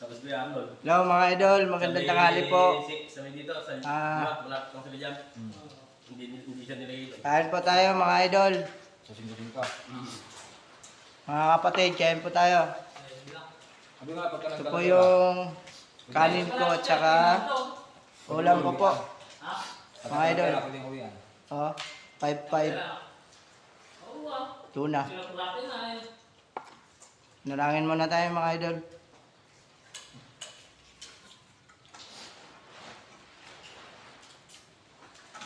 Tapos biya ang lol. Hello mga idol, magandang tanghali po. Sabi dito, sa malapit lang sabi dyan. Hindi siya nilagay ito. Kain po tayo mga idol. Susindin ka. Mga kapatid, kain po tayo. Sabi nga, pagka Ito po yung kanin ko at saka ulam ko po. Mga idol. Oh, 5-5. Tuna. Nalangin muna tayo mga idol.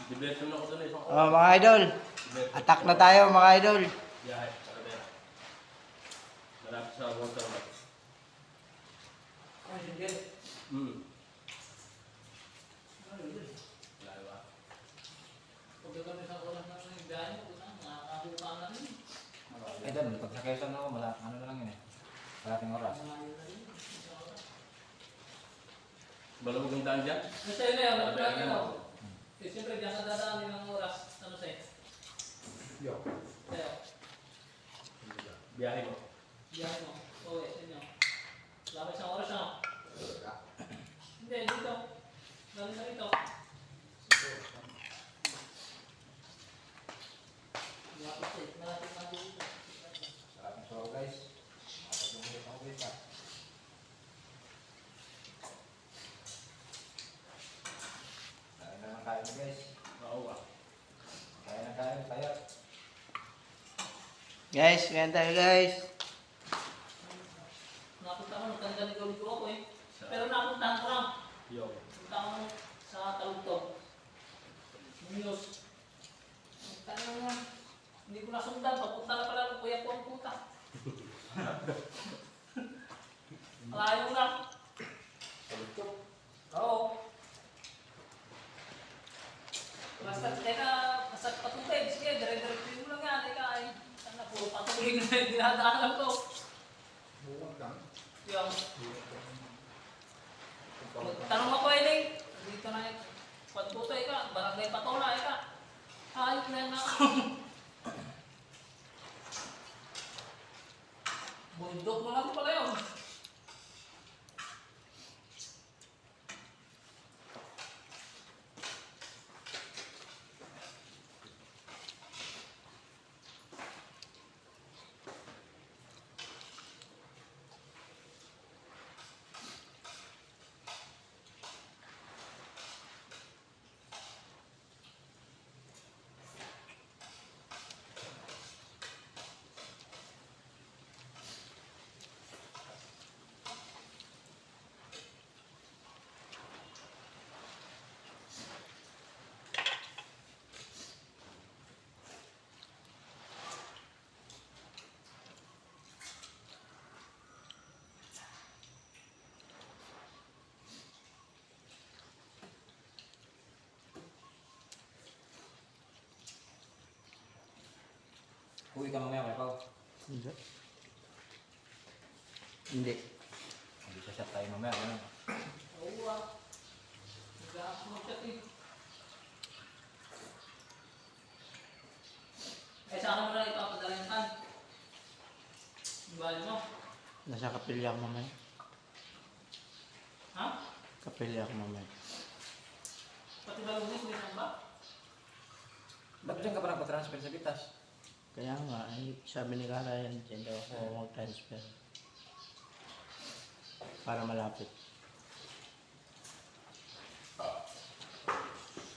Diversion ako doon eh. Oh mga idol. Attack na tayo mga idol. Biyahe, saka biya. Malapit sa water bike. Ay, hindi. Layo ah. Pag kami sa ulan na ng biyahe, nakakabuka na rin. Eh doon, pag sa Quezon ako, ano na lang yun eh. Kalating oras. Balawag ang daan dyan. Kasi yun eh, ang biyahe mo. Eh, siyempre, diyan ka dadaanin ng oras. Ano sa'yo? Yo. Sa'yo. Biyahe mo. Biyahe mo. Oo, sa inyo. Lapit sa oras na. Hindi, dito. Galing na rito. Malapit na dito. Kalating soro guys. Makapagpumulit ako guys ha. Kain na lang kain guys. Oo ah. Kain na kain, kaya. Guys, kain tayo guys. Napunta ko, nagtanda ni Gawin ko ako eh. Pero napuntahan ko lang. Yo. Punta ko sa Talugtog. Munyos. Punta na. Hindi ko nasundan. Papunta na pala ng kuya ko ang puta. Malayo lang. Oo. Basta teka, basta patutay. Sige, dire-diretso mo lang yan. Teka ay, sana puro patuloy na yung dinadaanan ko. Yung, tanong ako eh, dito na yung pagputay ka, barangay Patola ka. Hayop na yan ako. Bundok mo lang pala yun. Uwi ka mamaya kay Pao. Hindi. Hindi. Hindi siya shot tayo mamaya. Ganun. Oo ah. Nag-a-upload eh. Eh, saan mo na ipapadala yung kan? Yung bali mo? Nasa kapilya ako mamaya. Ha? Kapilya ako mamaya. Pati ba lunes, may ba? Ba't dyan ka pa nagpa-transfer sa Bitas? Kaya nga, ay, sabi ni Kara yan, dyan daw ako mag-transfer. Para malapit.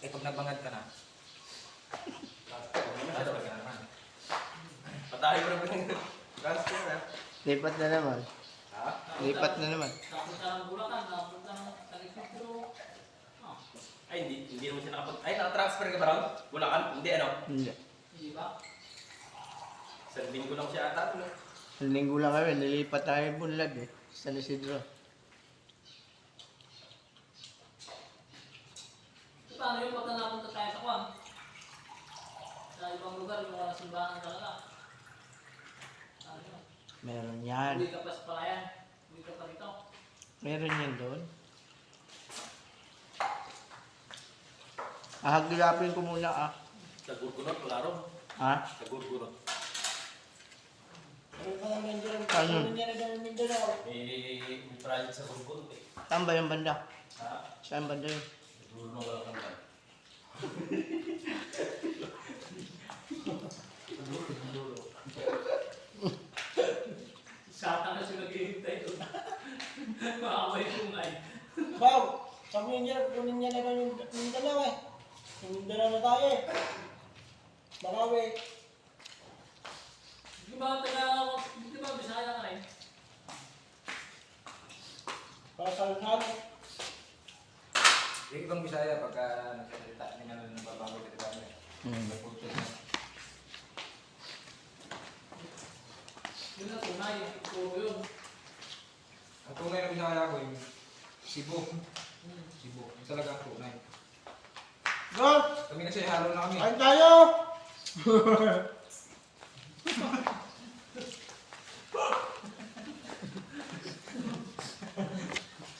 Eh pag nagbangad ka na. Transfer ka na naman. Patahay ko na ba yung transfer na? Lipat na naman. Ha? Lipat na naman. Napunta ng Bulacan, napunta ng Talikitro. Ay, hindi naman siya nakapag... Ay, nakatransfer ka ba raw? Bulacan? Hindi ano? Hindi. Hindi ba? Sa linggo lang siya ata. No? Ang linggo lang kami, nilipat tayo Bunlad eh. San Isidro. Paano yung pagka napunta tayo sa Kwan? Sa ibang lugar, yung mga simbahan talaga. Ano yun? Meron yan. Uwi ka pa sa Palayan. Uwi ka pa rito. Meron yan doon. Ahagilapin ko muna ah. Sa Gurgunot, wala ron. Ha? Sa Gurgunot. Ano? May project sa Surgon eh. Saan ba yung banda? Ha? Saan banda yun? Siguro na wala kang ba? Sata na siya naghihintay doon. Makamay kungay. Wow! Sabi niya, kunin niya na yung Mindanao eh. Yung Mindanao na tayo eh. Marawi. Di ba Bisaya ka rin? Para sa lahat. Yung ibang Bisaya pagka nagsasalita, hindi na nababago dito ba? May pulso na. Yun na tunay, puro yun. Ang tunay na Bisaya ko yung Cebu. Cebu. Yung talaga ang tunay. Go! Kami kasi halo na kami. Kain tayo!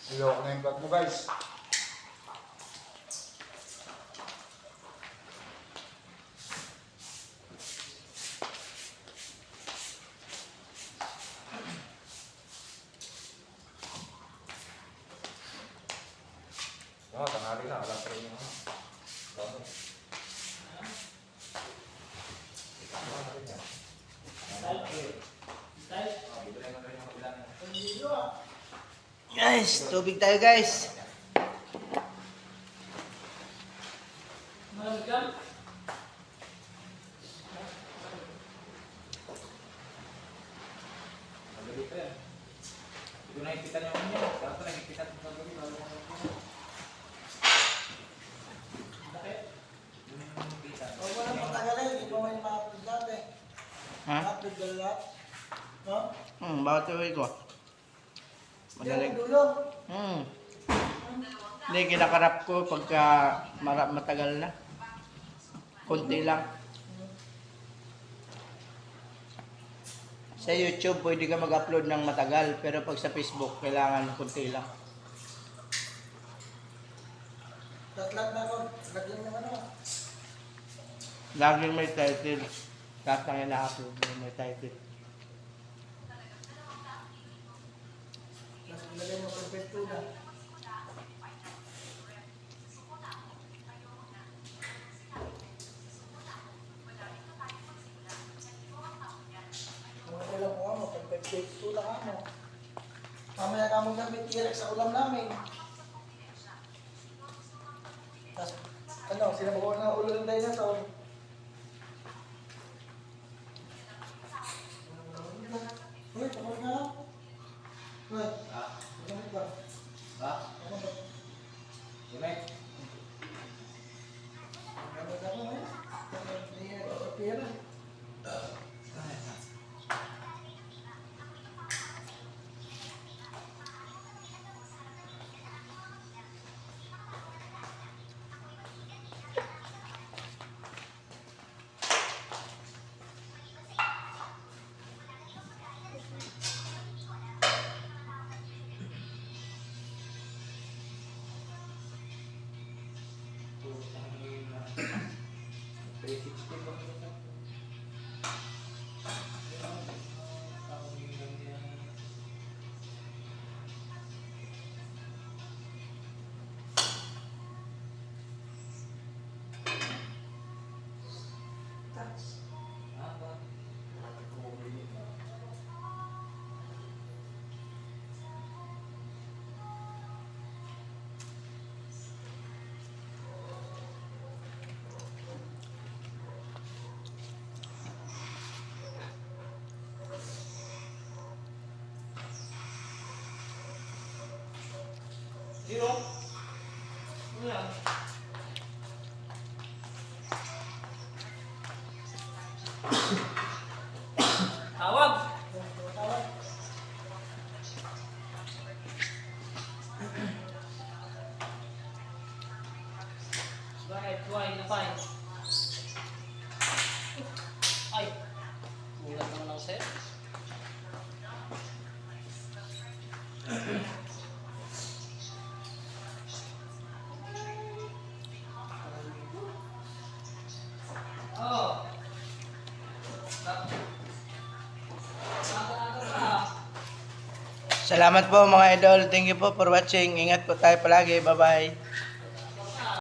Ayoko na yung vlog mo guys. Oo, tanghali na. Wala pa rin yung ano. Lono. Ano na rin yan? Bibili mo na rin yung kabilang yan. Guys, tubig tayo guys. Malamig ka? Magabi pa yan. Hindi ko nakikitan yung ano yan. Dapat nakikitan yung magabi. Bago ko nakikitan. Bakit? Yung kita. Huwag mo nang patagalin, hindi pa may ma-upload dati. Ha? Ma-upload ka lahat. No? Bakit tuloy ko? Madaling. Yung dulo. Hindi, kinakarap ko pagka matagal na. Kunti lang. Sa YouTube, pwede ka mag-upload ng matagal. Pero pag sa Facebook, kailangan kunti lang. Tatlag na ako. Lagyan ng ano. Laging may title. Kahit ang ina-upload may title. Tapos ilagay mo perfect na. Kung kailan ko mo, perfect na ka mo. Mamaya ka mo gamit T-Rex sa ulam namin. Tapos, ano, sinabawa na ulo ng dinosaur. Uy, tapos nga lang. Uy, tapos ba? Ha? Ano ba? Yun eh. Ano ba mo eh? Hindi na pera. Zero? Ano yan? Tawag! Bakit? Why? Napay? Ay! Bulat naman ako sa'yo. Oh. Salamat po mga idol. Thank you po for watching. Ingat po tayo palagi. Bye-bye.